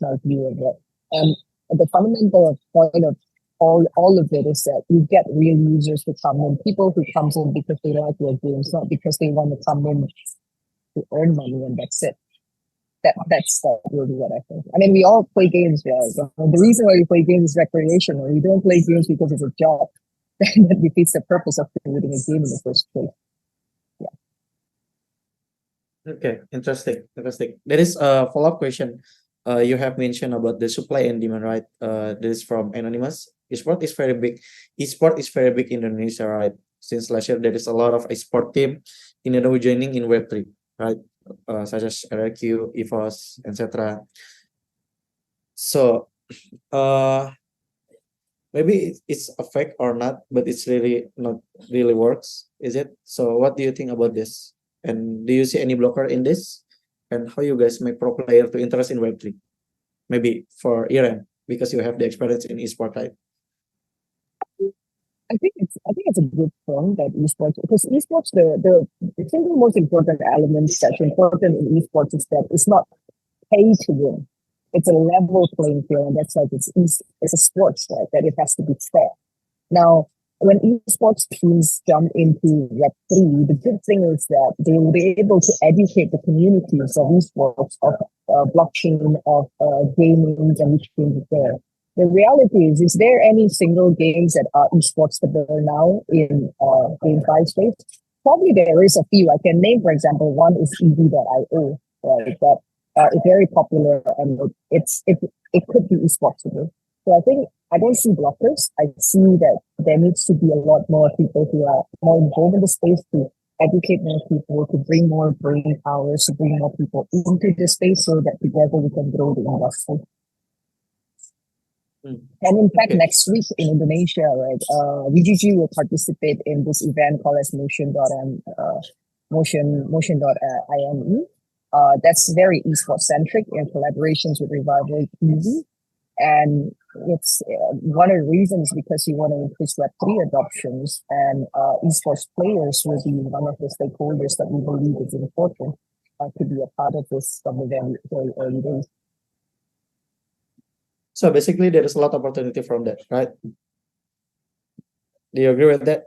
my view of it. And the fundamental point of all of it is that you get real users to come in, people who comes in because they like your games, not because they want to come in to earn money, and that's it. That's really what I think. I mean, we all play games, right? The reason why we play games is recreational. We don't play games because it's a job. That defeats the purpose of creating a game in the first place. Okay, interesting. There is a follow-up question. You have mentioned about the supply and demand, right? This is from Anonymous. Esport is very big. Esport is very big in Indonesia, right? Since last year, there is a lot of esport team in Indonesia joining in Web3, right? Such as RQ, EVOS, etc. So, maybe it's a fact or not, but it's really not really works, is it? So, what do you think about this? And do you see any blocker in this? And how you guys make pro player to interest in Web3? Maybe for Iran, because you have the experience in esport, right? I think it's a good point that esports, because esports, the single most important element that's important in esports is that it's not pay to win. It's a level playing field, and that's like it's a sports, right? That it has to be fair. Now, when esports teams jump into Web3, the good thing is that they will be able to educate the communities of esports, of blockchain, of gaming, and which games is there. The reality is there any single games that are esports that are now in GameFi space? Probably there is a few. I can name, for example, one is EV.io, right? That is very popular, and it could be esports today. So I think I don't see blockers. I see that there needs to be a lot more people who are more involved in the space to educate more people, to bring more brain powers, to bring more people into the space so that together we can grow the industry. And in fact, Okay. next week in Indonesia, right, VGG will participate in this event called as Motion.ime. That's very esports centric in collaborations with Revival TV. And it's one of the reasons because you want to increase Web3 adoptions, and esports players will be one of the stakeholders that we believe is important to be a part of this from the very early days. So basically, there is a lot of opportunity from that, right? Do you agree with that?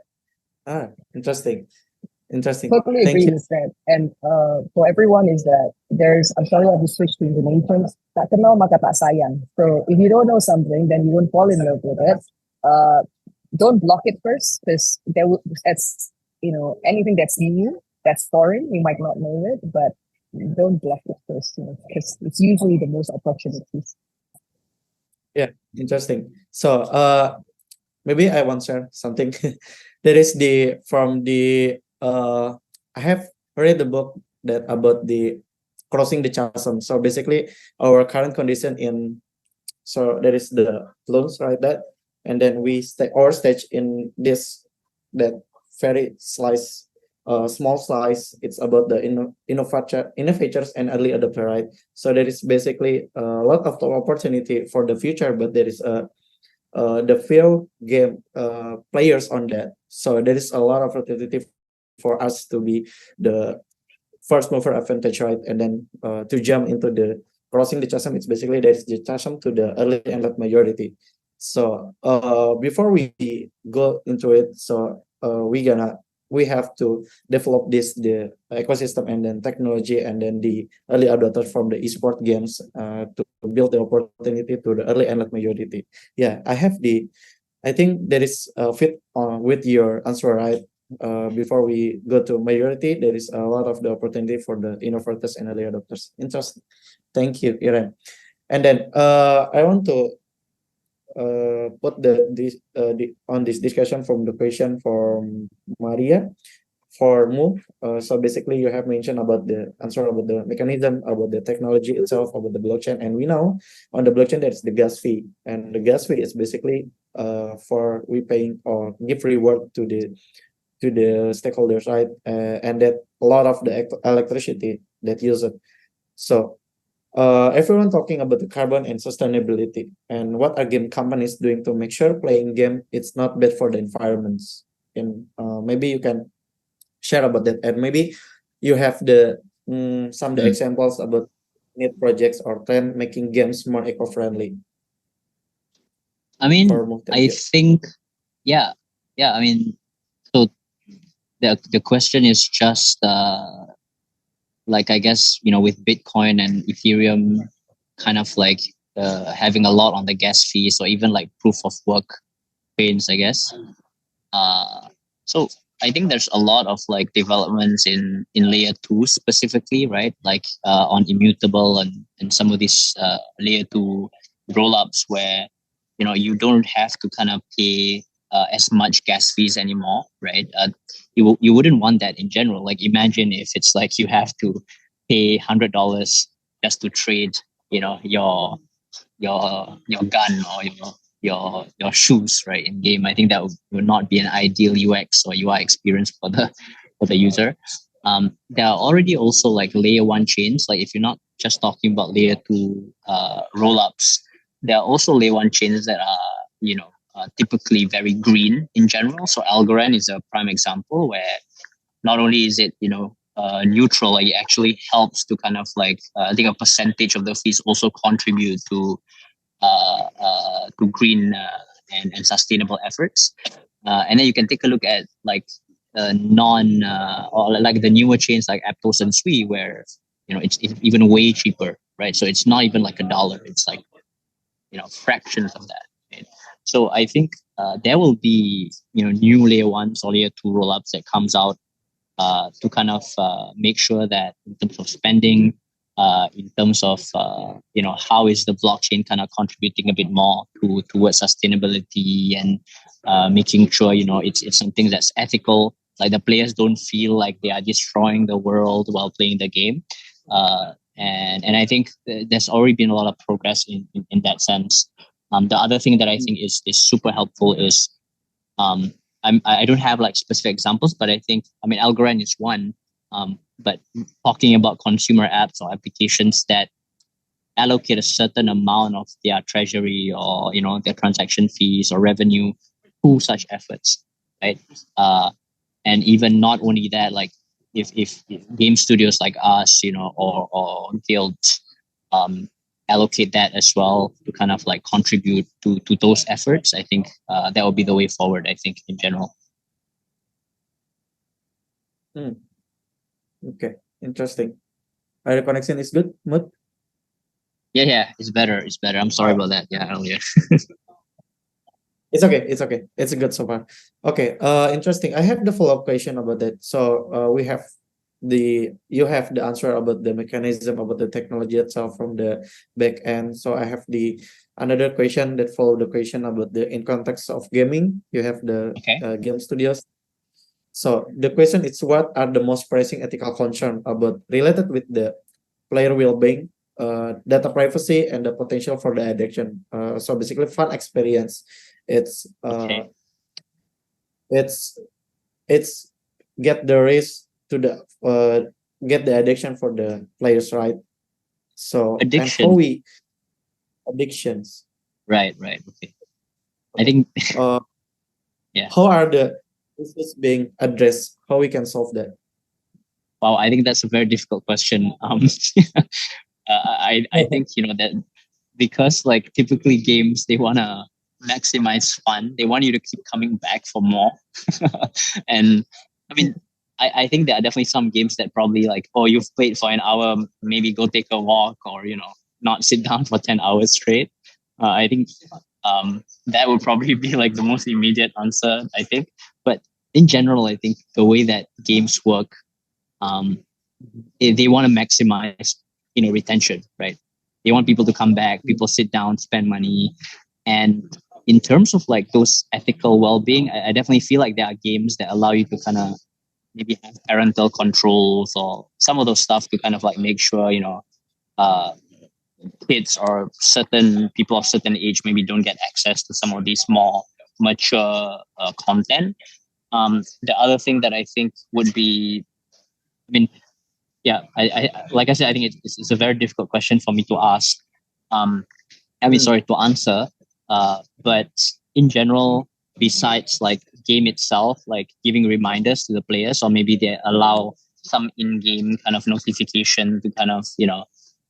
Interesting. Totally Thank agree you. with that. And for everyone is that I'm sorry I have to switch to Indonesian. Tak kenal maka tak sayang. So if you don't know something, then you won't fall in love with it. Don't block it first, because that's anything that's new, that's foreign, you might not know it, but don't block it first, because it's usually the most opportunities. Yeah, interesting. So, maybe I want to share something. There is I have read the book that about the crossing the chasm. So basically, our current condition so there is the loans, right? And then we our stage in that very slice small slice. It's about the innovators and early adopter, right? So there is basically a lot of opportunity for the future, but there is the few game players on that. So there is a lot of opportunity for us to be the first mover advantage, right? And then to jump into the crossing the chasm, it's basically there's the chasm to the early and late majority. So before we go into it, so we have to develop the ecosystem and then technology and then the early adopters from the esport games to build the opportunity to the early and late majority. Yeah, I think there is a fit with your answer, right? Before we go to majority, there is a lot of the opportunity for the innovators and early adopters. Interesting. Thank you, Iren. And then I want to put on this discussion from the question from Maria for move. So basically, you have mentioned about the answer about the mechanism, about the technology itself, about the blockchain, and we know on the blockchain there's the gas fee, and the gas fee is basically for we paying or give reward to the stakeholders, right? And that a lot of the electricity that use it. So everyone talking about the carbon and sustainability, and what are game companies doing to make sure playing game it's not bad for the environments. And maybe you can share about that, and maybe you have some of the examples about need projects or trend making games more eco-friendly. I mean, I think, yeah. I mean, so the question is just like, I guess, with Bitcoin and Ethereum kind of like having a lot on the gas fees, or even like proof of work pains, I guess. So I think there's a lot of like developments in layer 2 specifically, right? Like on immutable and some of these layer 2 roll-ups where you don't have to kind of pay as much gas fees anymore, right? You wouldn't want that in general. Like imagine if it's like you have to pay $100 just to trade, your gun or your shoes, right, in game. I think that would not be an ideal UX or UI experience for the user. There are already also like layer 1 chains. Like if you're not just talking about layer 2 roll-ups, there are also layer 1 chains that are typically very green in general. So Algorand is a prime example where not only is it neutral, it actually helps to kind of like I think a percentage of the fees also contribute to green and sustainable efforts. And then you can take a look at like non or like the newer chains like Aptos and Sui, where it's even way cheaper, right? So it's not even like $1; it's like fractions of that. Right? So I think there will be new layer 1s or layer 2 rollups that comes out to kind of make sure that in terms of spending, in terms of how is the blockchain kind of contributing a bit more towards sustainability and making sure it's something that's ethical. Like the players don't feel like they are destroying the world while playing the game. And I think there's already been a lot of progress in that sense. The other thing that I think is super helpful is I don't have like specific examples, but I mean Algorand is one. But talking about consumer apps or applications that allocate a certain amount of their treasury or their transaction fees or revenue to such efforts, right? And even not only that, like if game studios like us, or guilds allocate that as well to kind of like contribute to those efforts, I think that will be the way forward, I think, in general. Okay, interesting. The connection is good, Mut? Yeah, it's better. I'm sorry about that. Yeah, earlier. It's okay. It's good so far. Okay. Interesting. I have the follow-up question about that. So you have the answer about the mechanism, about the technology itself from the back end. So I have another question that follow the question about the in context of gaming. You have the game studios. So the question is, what are the most pressing ethical concern about related with the player well-being, data privacy, and the potential for the addiction? So basically, fun experience. It's get the risk to the get the addiction for the players, right? So and how Addiction. we addictions, Right. Okay. I think uh, yeah. how are the issues being addressed? How we can solve that? Wow, I think that's a very difficult question. I think that because like typically games they wanna maximize fun. They want you to keep coming back for more. And I mean, I think there are definitely some games that probably like, oh, you've played for an hour, maybe go take a walk or not sit down for 10 hours straight. I think that would probably be like the most immediate answer, I think. But in general, I think the way that games work, um, they want to maximize retention, right? They want people to come back, people sit down, spend money. And in terms of like those ethical well-being, I definitely feel like there are games that allow you to kind of maybe have parental controls or some of those stuff to kind of like make sure uh, kids or certain people of certain age maybe don't get access to some of these more mature content. The other thing that I think would be, I mean, yeah, I like I said, I think it's a very difficult question for me to ask. I mean, sorry, to answer. But in general, besides like game itself, like giving reminders to the players, or maybe they allow some in-game kind of notification to kind of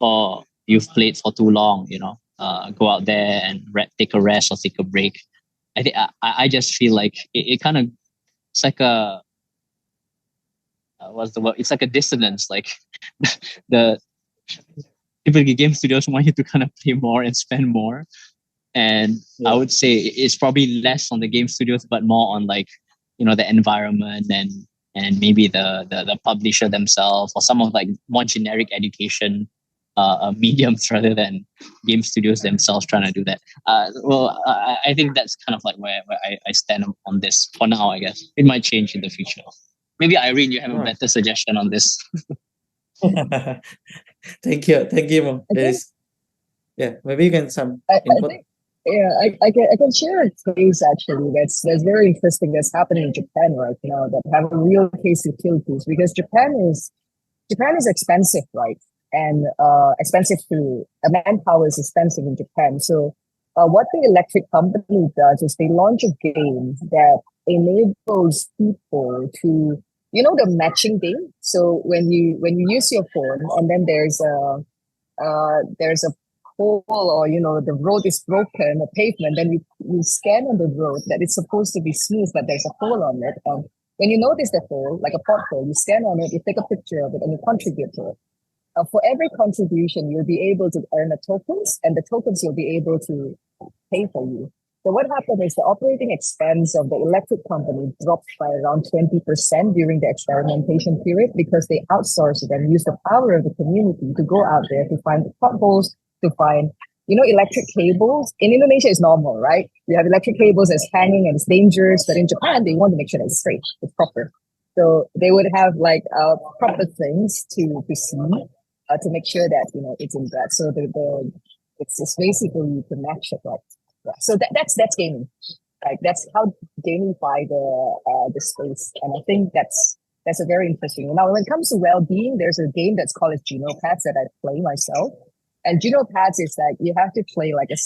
oh, you've played for too long, go out there and take a rest or take a break. I think I just feel like it kind of, it's like a what's the word? It's like a dissonance. Like the typically game studios want you to kind of play more and spend more, and I would say it's probably less on the game studios, but more on like the environment and maybe the publisher themselves or some of like more generic education mediums rather than game studios themselves trying to do that. I think that's kind of like where I stand on this for now. I guess it might change in the future. Maybe Irene, you have a better suggestion on this. Thank you, Mo. There is, yeah, maybe you can some I input. think, yeah, I can share a case actually that's very interesting that's happening in Japan right now that have a real case utilities because Japan is expensive, right? And expensive to manpower is expensive in Japan. So what the electric company does is they launch a game that enables people to the matching game. So when you use your phone and then there's a hole or the road is broken, the pavement, then you scan on the road that it's supposed to be smooth, but there's a hole on it. When you notice the hole, like a pothole, you scan on it, you take a picture of it, and you contribute to it. For every contribution, you'll be able to earn the tokens, and the tokens you'll be able to pay for you. So what happened is the operating expense of the electric company dropped by around 20% during the experimentation period because they outsourced it and used the power of the community to go out there to find the potholes, to find electric cables. In Indonesia, it's normal, right? You have electric cables that's hanging and it's dangerous, but in Japan, they want to make sure that it's straight, it's proper. So they would have like proper things to see to make sure that it's in that. So it's basically to match it, right? Yeah. So that's gaming. Like that's how gamify the space, and I think that's a very interesting. Now, when it comes to well-being, there's a game that's called Genopads that I play myself. And Genopads is that you have to play like you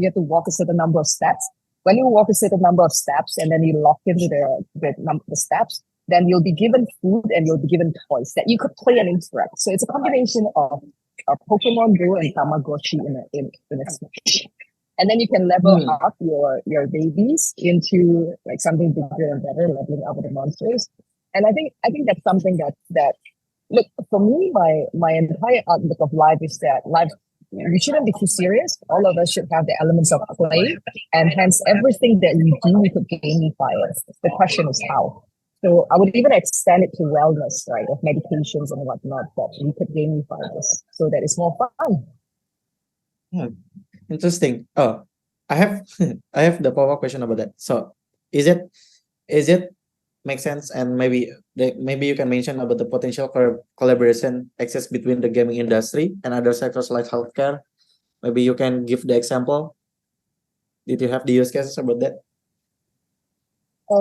have to walk a certain number of steps. When you walk a certain number of steps and then you lock into the steps, then you'll be given food and you'll be given toys that you could play and interact. So it's a combination of Pokemon Go and Tamagotchi in a Switch. And then you can level up your babies into like something bigger and better, leveling up with the monsters. And I think that's something that look, for me, my entire outlook of life is that life, we shouldn't be too serious. All of us should have the elements of play, and hence everything that we do, we could gamify it. The question is how. So I would even extend it to wellness, right, of medications and whatnot, that we could gamify this so that it's more fun. Yeah, interesting. Oh, I have I have the follow-up question about that. So, is it make sense, and maybe you can mention about the potential collaboration access between the gaming industry and other sectors like healthcare. Maybe you can give the example. Did you have the use cases about that?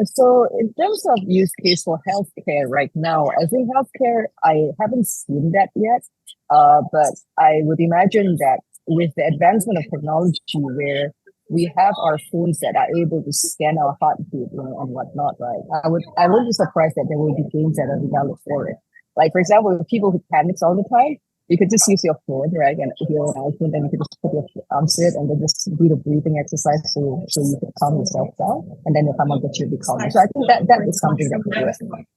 So in terms of use case for healthcare right now, I think healthcare, I haven't seen that yet. But I would imagine that with the advancement of technology where we have our phones that are able to scan our heartbeat, and whatnot, right? I would be surprised that there will be games that are developed for it. Like for example, people who panics all the time, you could just use your phone, right? And if you're an iPhone, then you could just put your arms to it and then just do the breathing exercise so you can calm yourself down and then you'll come up with your calmer. So I think that is something that we do.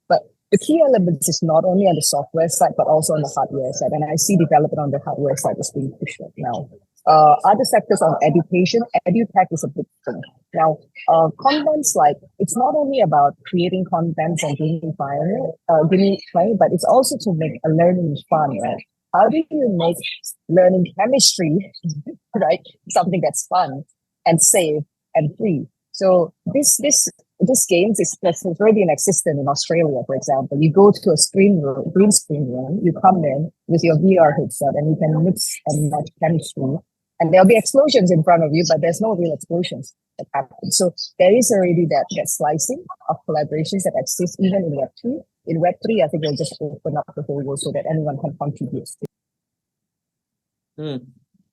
But the key elements is not only on the software side, but also on the hardware side. And I see development on the hardware side is being pushed right now. Other sectors on education, edutech is a big thing. Now, contents like it's not only about creating contents and gamifying, but it's also to make a learning fun, right? How do you make learning chemistry, right, something that's fun and safe and free? So this games is that's already in existence in Australia, for example. You go to a green screen room, you come in with your VR headset and you can mix and match chemistry. And there'll be explosions in front of you, but there's no real explosions that happen. So there is already that slicing of collaborations that exists even in Web2. In Web3, I think they'll just open up the whole world so that anyone can contribute.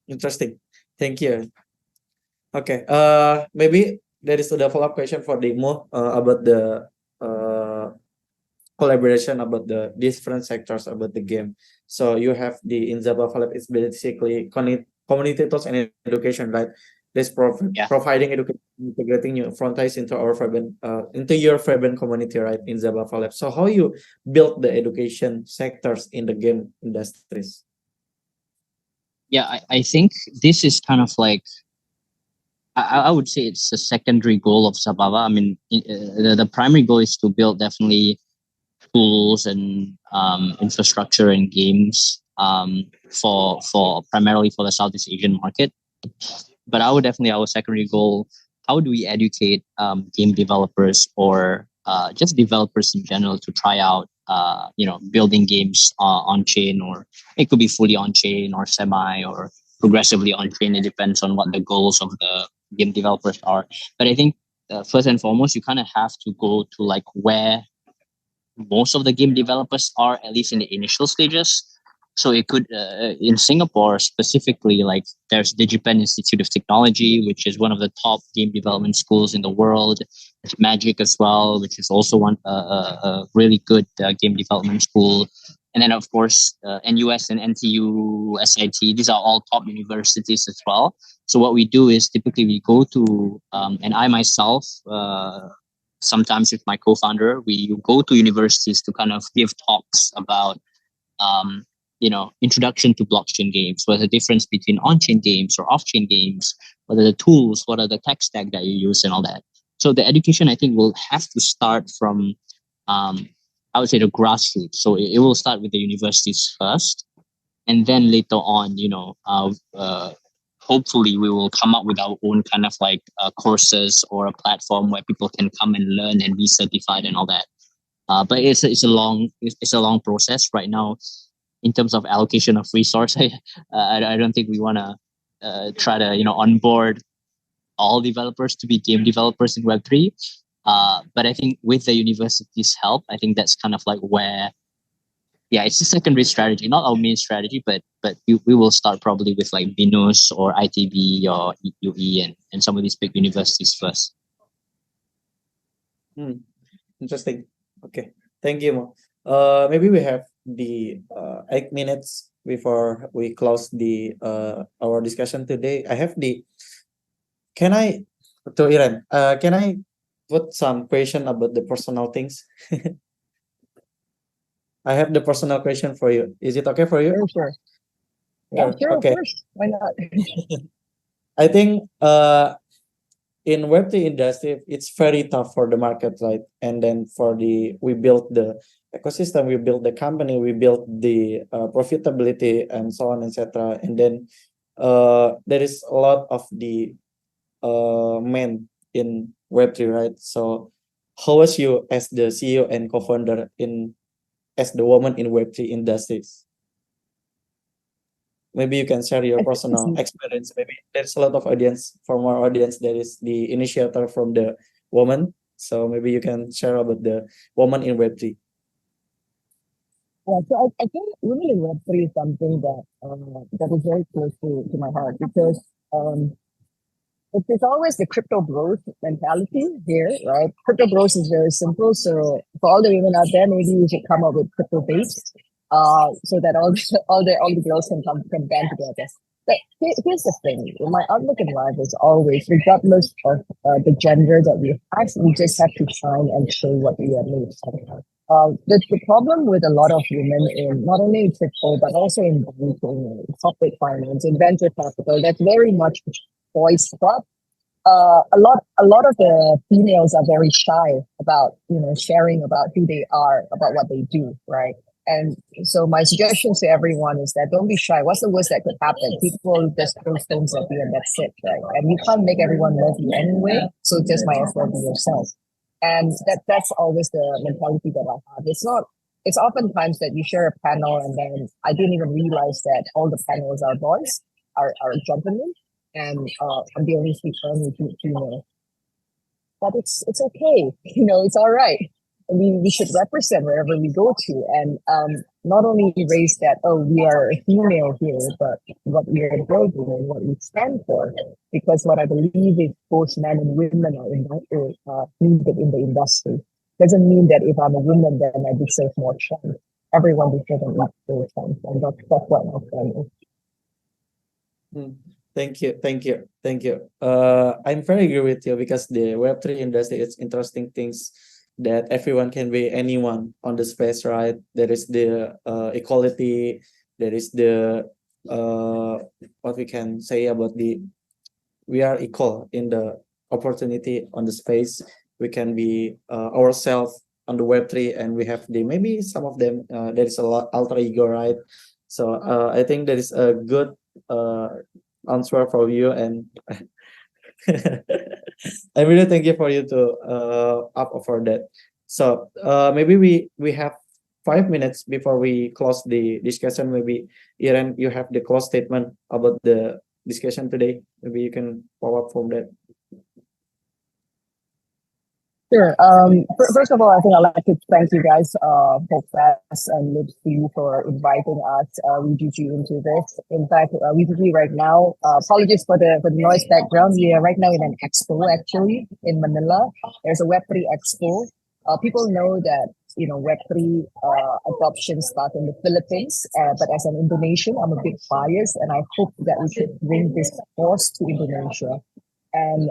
Interesting. Thank you. Okay. Maybe there is a follow-up question for Demo about the collaboration about the different sectors about the game. So you have the Inzaba Lab is basically community tools and education, right? This providing education, integrating new frontiers into our into your Fabian community, right? In Zaba Lab. So how you build the education sectors in the game industries? Yeah, I think this is kind of like I would say it's a secondary goal of Sababa. I mean, the primary goal is to build definitely tools and infrastructure and games for primarily for the Southeast Asian market. But our secondary goal, how do we educate game developers or just developers in general to try out building games on chain, or it could be fully on chain or semi or progressively on chain. It depends on what the goals of the game developers are. But I think first and foremost, you kind of have to go to like where most of the game developers are, at least in the initial stages. So it could, in Singapore specifically, like there's DigiPen Institute of Technology, which is one of the top game development schools in the world. There's Magic as well, which is also one a really good game development school. And then of course, NUS and NTU, SIT, these are all top universities as well. So what we do is typically we go to, and I myself, sometimes with my co-founder, we go to universities to kind of give talks about introduction to blockchain games, what's the difference between on-chain games or off-chain games, what are the tools, what are the tech stack that you use and all that. So the education, I think, will have to start from I would say the grassroots. So it will start with the universities first, and then later on, hopefully we will come up with our own kind of like courses or a platform where people can come and learn and be certified and all that. But it's a long process right now in terms of allocation of resource. I don't think we want to try to onboard all developers to be game developers in Web3. But I think with the university's help, I think that's kind of like where, yeah, it's a secondary strategy, not our main strategy, but we will start probably with like BINUS or ITB or UE and some of these big universities first. Interesting. Okay, thank you, Mo. Maybe we have the 8 minutes before we close the our discussion today. I have can I put some question about the personal things? I have the personal question for you. Is it okay for you? Sure. Yeah, sure, okay. Of course. Why not? I think in Web3 industry, it's very tough for the market, right? And then we built the ecosystem, we built the company, we built the profitability and so on, etc. And then there is a lot of the men in Web3, right? So how was you as the CEO and co-founder as the woman in Web3 industries? Maybe you can share your personal experience. Maybe there's a lot of audience, from our audience, there is the initiator from the woman So maybe you can share about the woman in Web3. Yeah, so I think women in Web3 is something that is very close to my heart because it's always the crypto bros mentality here, right? Crypto bros is very simple. So for all the women out there, maybe you should come up with crypto base, so that all the girls can band together. But here's the thing: my outlook in life is always, regardless of the gender that we have, we just have to shine and show what we are made of. The problem with a lot of women in not only in crypto but also in banking, corporate finance, in venture capital, that's very much boys club. A lot of the females are very shy about sharing about who they are, about what they do, right? And so my suggestion to everyone is that don't be shy. What's the worst that could happen? People just throw stones at you and that's it, right? And you can't make everyone love you anyway, so just might as well be yourself. And that's always the mentality that I have. It's oftentimes that you share a panel and then I didn't even realize that all the panels are boys, are gentlemen, and I'm the only speaker who's female. But it's okay, it's all right. We should represent wherever we go to, and not only raise that we are a female here, but what we are building and what we stand for. Because what I believe is both men and women are needed in the industry. Doesn't mean that if I'm a woman then I deserve more chance. Everyone deserves an equal chance, and that's what my friend is. Thank you, thank you, thank you. I'm very agree with you because the Web3 industry is interesting things that everyone can be anyone on the space, right? There is the equality, there is the what we can say about the we are equal in the opportunity on the space. We can be ourselves on the Web3, and we have the maybe some of them there is a lot alter ego, right? So I think that is a good answer from you, and I really thank you for you to up for that. So maybe we have 5 minutes before we close the discussion. Maybe Iren, you have the close statement about the discussion today. Maybe you can follow up from that. Sure. First of all, I think I'd like to thank you guys, FolksFest and Lipsy, for inviting us, VGG, into this. In fact, VGG right now, apologies for the noise background. We are right now in an expo, actually, in Manila. There's a Web3 expo. People know that, Web3 adoption started in the Philippines, but as an Indonesian, I'm a bit biased, and I hope that we should bring this force to Indonesia. And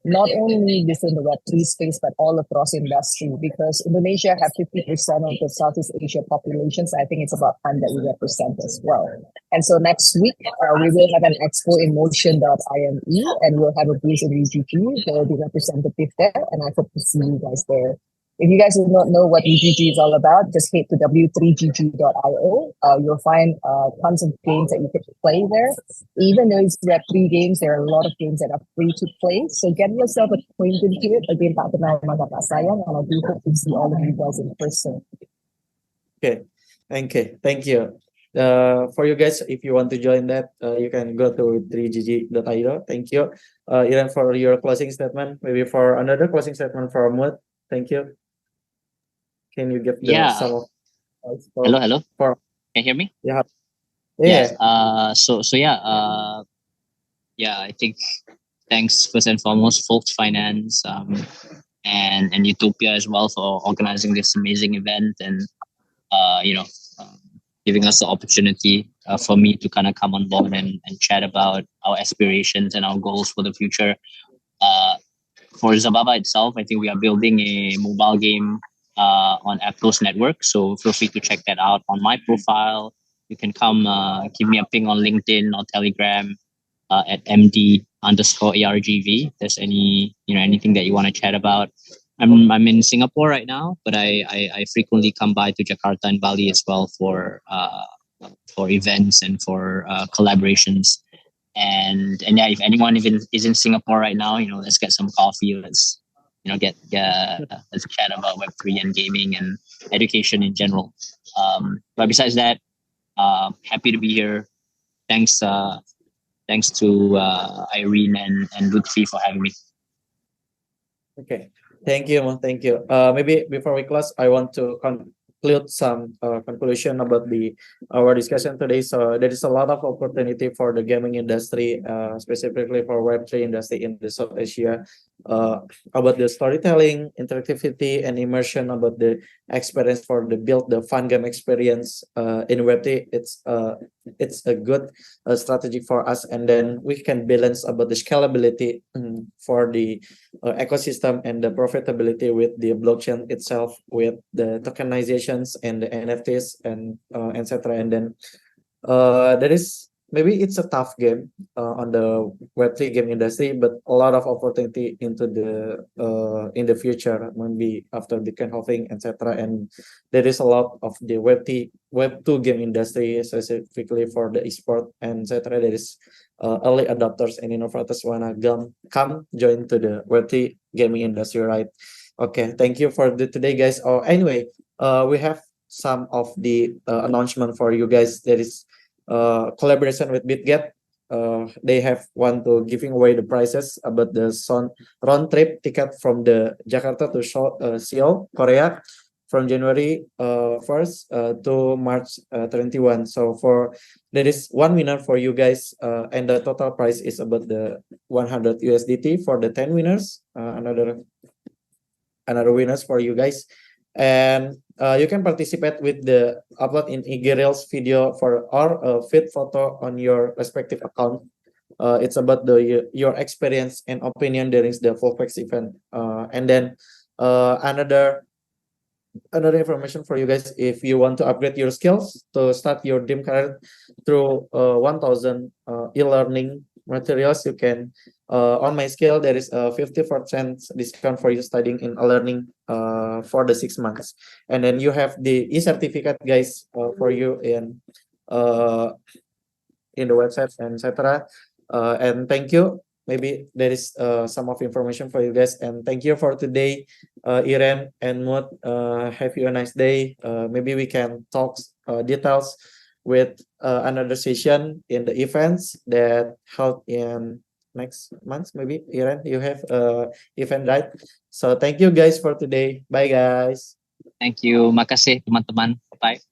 not only within the Web3 space, but all across industry, because Indonesia have 50% of the Southeast Asia population. So I think it's about time that we represent as well. And so next week, we will have an expo in motion.ime, and we'll have a booth in VGG. There will be representative there, and I hope to see you guys there. If you guys do not know what VGG is all about, just head to w3gg.io. You'll find tons of games that you can play there. Even though it's Web3 games, there are a lot of games that are free to play. So get yourself acquainted to it. Again, tak kenal maka tak sayang, and I do hope to see all of you guys in person. Okay, thank you. For you guys, if you want to join that, you can go to 3gg.io. Thank you. Iren, for your closing statement. Maybe for another closing statement for Ahmad. Thank you. Can you give some of hello for can you hear me? Yeah. I think thanks first and foremost Folks Finance and Utopia as well for organizing this amazing event, and giving us the opportunity for me to kind of come on board and chat about our aspirations and our goals for the future. For Zababa itself, I think we are building a mobile game on Apple's network. So feel free to check that out on my profile. You can come give me a ping on LinkedIn or Telegram at MD_ARGV. If there's anything that you want to chat about. I'm in Singapore right now, but I frequently come by to Jakarta and Bali as well for events and for collaborations. And yeah, if anyone even is in Singapore right now, let's get some coffee. Let's let's chat about Web3 and gaming and education in general. But besides that, happy to be here. Thanks to Irene and Lutfi for having me. Okay. Thank you, Mo. Thank you. Maybe before we close, I want to conclude some conclusion about our discussion today. So there is a lot of opportunity for the gaming industry, specifically for Web3 industry in the South Asia, uh, about the storytelling, interactivity, and immersion, about the experience for the build the fun game experience in Web3. It's a good strategy for us, and then we can balance about the scalability for the ecosystem and the profitability with the blockchain itself, with the tokenizations and the NFTs and etc. And then there is, maybe it's a tough game on the Web3 game industry, but a lot of opportunity into the in the future, maybe after Bitcoin halving, etc. And there is a lot of the Web2 game industry, specifically for the esport and etc. There is early adopters and innovators wanna come join to the Web3 gaming industry, right? Okay, thank you for the today, guys. Oh, anyway, we have some of the announcement for you guys. There is collaboration with BitGet. They have want to giving away the prizes about the round trip ticket from the Jakarta to Seoul, Korea, from January 1st to March 21. So there is one winner for you guys, and the total price is about the 100 USDT for the 10 winners. Another winners for you guys, and you can participate with the upload in IG Reels video for or feed photo on your respective account. It's about your experience and opinion during the FolksFest event. And then another information for you guys, if you want to upgrade your skills to start your dream career through 1000 e-learning materials, you can on my skill there is a 50% discount for you studying in e-learning for the 6 months, and then you have the e-certificate, guys, for you in the website and etc. And thank you. Maybe there is some of information for you guys, and thank you for today, Iren and Mut. Have you a nice day. Maybe we can talk details with another session in the events that held in next month. Maybe Iren, you have event, right? So thank you guys for today. Bye, guys. Thank you. Makasih teman-teman. Bye.